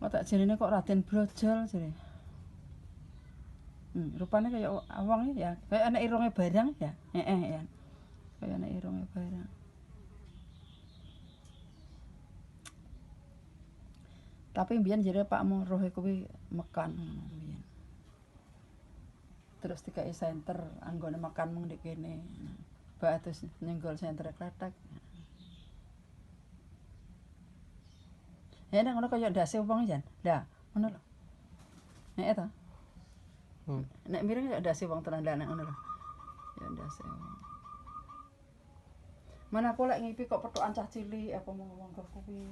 Kok tak jenenge kok Raden Brojol jare. Rupane kaya wong ya, kaya ana irunge barang ya. Heeh ya. Kaya ana irunge barang. Tapi mbiyen jare Pak Muruh kuwi mekan ngono mbiyen. Terus dikai senter anggone mekan mung ndek kene. Bak terus nyenggol sentere kletek. Ya nek ngono kaya ndase wong jan. Lah, ngono lho. Nek ta. Nek mireng ya ndase wong tenan lah nek ngono lho. Ya ndase wong. Mana aku lek ngipi kok pethokan cah cilik apa ngomong kok kuwi.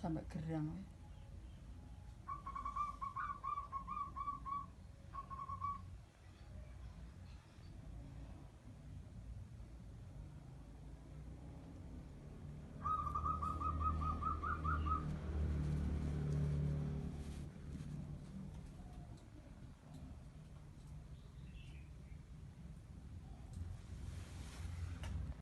Sampai gerang.